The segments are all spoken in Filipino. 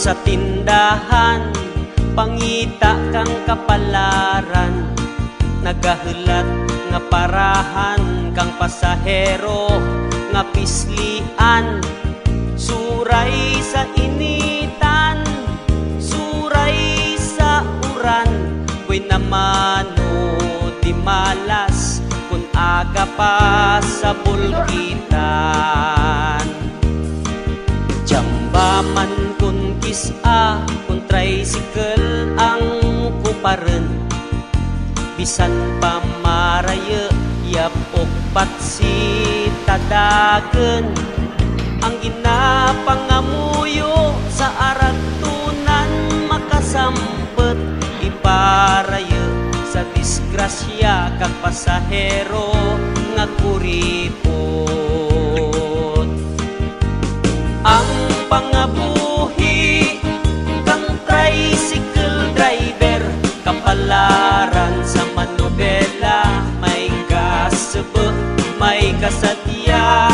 sa tindahan, pangita kang kapalaran, nagahulat nga parahan kang pasahero nga pislian. Suray sa initan, suray sa uran, ko'y namano di malas kung aga pa sa bulkitan. Jamba man kun kisa, kun tricycle ang kuparen, bisan pa maraya yapok patsi tadaken. Ang ginapangamuyo sa aratunan makasampet, iparaya sa disgrasya kag pasahero nga kuripot. Ang pangabuhi kang tricycle driver, kapalaran sa manobela, may kasebe, may kasadya,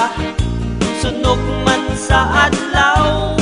sunok man sa adlaw,